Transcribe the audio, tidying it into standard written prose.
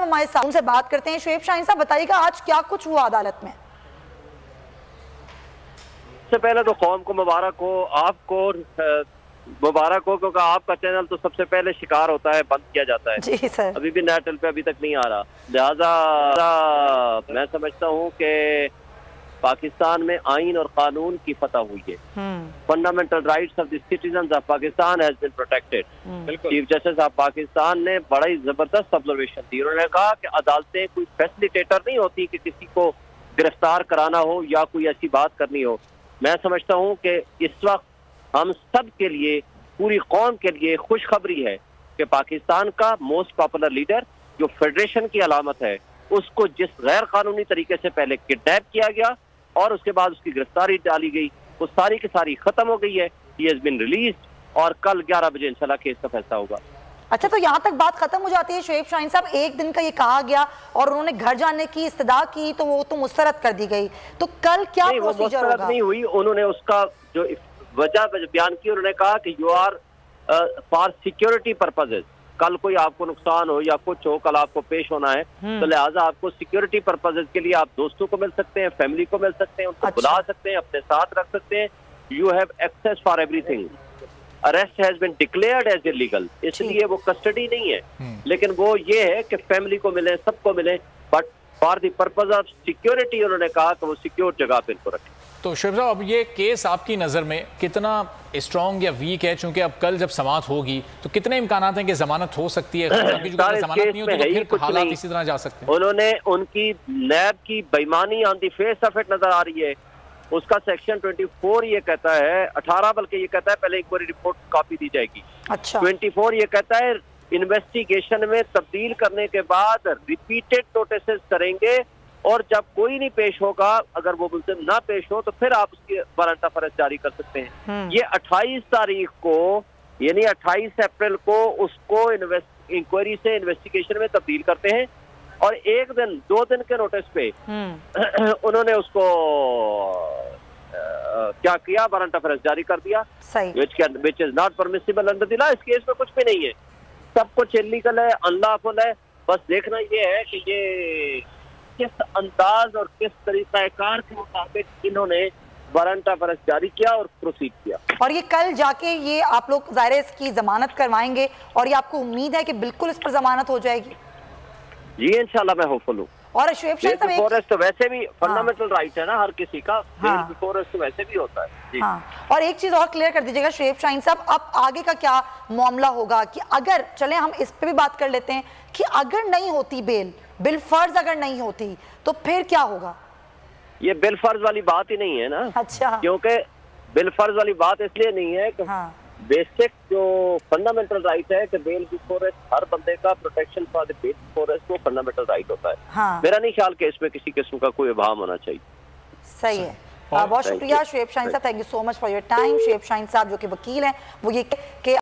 हमारे साथ उनसे बात करते हैं। शुएब शाहीन साहब, बताइएगा आज क्या कुछ हुआ अदालत में? सबसे पहले तो कौम को मुबारक हो, आपको मुबारक हो, क्योंकि आपका चैनल तो सबसे पहले शिकार होता है, बंद किया जाता है। जी सर। अभी भी नेटल पे अभी तक नहीं आ रहा। लिहाजा मैं समझता हूँ कि पाकिस्तान में आइन और कानून की फतह हुई है। Fundamental rights of the citizens of Pakistan has been protected. Chief justice of Pakistan ने बड़ा ही जबरदस्त ऑब्जर्वेशन दी। उन्होंने कहा कि अदालतें कोई फैसिलिटेटर नहीं होती कि किसी को गिरफ्तार कराना हो या कोई ऐसी बात करनी हो। मैं समझता हूँ कि इस वक्त हम सब के लिए, पूरी कौम के लिए खुशखबरी है कि पाकिस्तान का मोस्ट पॉपुलर लीडर, जो फेडरेशन की अलामत है, उसको जिस गैर कानूनी तरीके से पहले किडनैप किया गया और उसके बाद उसकी गिरफ्तारी डाली गई, वो सारी की सारी खत्म हो गई है। ही हैज बीन रिलीज्ड और कल 11 बजे इंशाल्लाह केस का फैसला होगा। अच्छा, तो यहाँ तक बात खत्म हो जाती है शुएब शाहीन साहब? एक दिन का ये कहा गया और उन्होंने घर जाने की इस्तदा की तो वो तो मुस्तरद कर दी गई, तो कल क्या प्रोसीजर होगा? नहीं हुई। उन्होंने उसका जो वजह बयान की, उन्होंने कहा कि you are for security purposes. कल कोई आपको नुकसान हो या कुछ हो, कल आपको पेश होना है, तो लिहाजा आपको सिक्योरिटी पर्पजेज के लिए आप दोस्तों को मिल सकते हैं, फैमिली को मिल सकते हैं, उनको बुला सकते हैं, अपने साथ रख सकते हैं। You have access for everything. Arrest has been declared as illegal, इसलिए वो कस्टडी नहीं है, लेकिन वो ये है कि फैमिली को मिले, सबको मिले, but for the purpose of security उन्होंने कहा कि वो सिक्योर जगह पे इनको रखें। तो शुएब साहब, अब ये केस आपकी नज़र में कितना स्ट्रॉन्ग या वीक है? चूंकि अब कल जब समाअत होगी तो कितने इम्कानात हैं कि जमानत हो सकती है? क्योंकि जमानत नहीं होती तो फिर हालात इसी तरह जा सकते हैं। उन्होंने उनकी नैब की बेईमानी on the face of it नजर आ रही है। उसका सेक्शन 24 ये कहता है, 18 बल्कि ये कहता है पहले इंक्वायरी रिपोर्ट कॉपी दी जाएगी। अच्छा। 24 ये कहता है इन्वेस्टिगेशन में तब्दील करने के बाद रिपीटेड नोटिस करेंगे और जब कोई नहीं पेश होगा, अगर वो मुल्ज़िम ना पेश हो तो फिर आप उसकी वारंट ऑफ अरेस्ट जारी कर सकते हैं। ये 28 तारीख को, यानी 28 अप्रैल को उसको इंक्वायरी से इन्वेस्टिगेशन में तब्दील करते हैं और एक दिन 2 दिन के नोटिस पे उन्होंने उसको क्या किया, वारंट ऑफ अरेस्ट जारी कर दिया, which is not permissible under the law. इस केस में कुछ भी नहीं है, सब कुछ इलीगल है, अनलॉफुल है। बस देखना ये है कि ये किस अंदाज और किस तरीकाकार के मुताबिक इन्होंने वारंट ऑफ अरेस्ट जारी किया और प्रोसीड किया। और ये कल जाके ये आप लोग ज़ाहिर है इसकी जमानत करवाएंगे और ये आपको उम्मीद है कि बिल्कुल इस पर जमानत हो जाएगी? जी इंशाल्लाह, मैं होपफुल हूँ। और शुएब शाहीन साहब, तो वैसे भी फंडामेंटल राइट है ना हर किसी का, बिफोर अरेस्ट तो वैसे भी होता है जी। और एक चीज और क्लियर कर दीजिएगा शुएब शाहीन साहब, अब आगे का क्या मामला होगा? कि अगर चले हम इस पे भी बात कर लेते हैं कि अगर नहीं होती बेल, बिलफर्ज अगर नहीं होती तो फिर क्या होगा? ये बिलफर्ज वाली बात ही नहीं है ना। अच्छा। क्योंकि बिलफर्ज वाली बात इसलिए नहीं है कि बेसिक जो फंडामेंटल राइट है कि बेल बिफोर अरेस्ट, हर बंदे का protection for the bail before arrest वो फंडामेंटल राइट होता है। मेरा नहीं ख्याल कि इसमें किसी किस्म का कोई अभाव होना चाहिए। सही है। बहुत शुक्रिया शुएब शाहीन साहब, thank you so much for your time. Shoaib Shaheen साहब जो कि वकील हैं, वो ये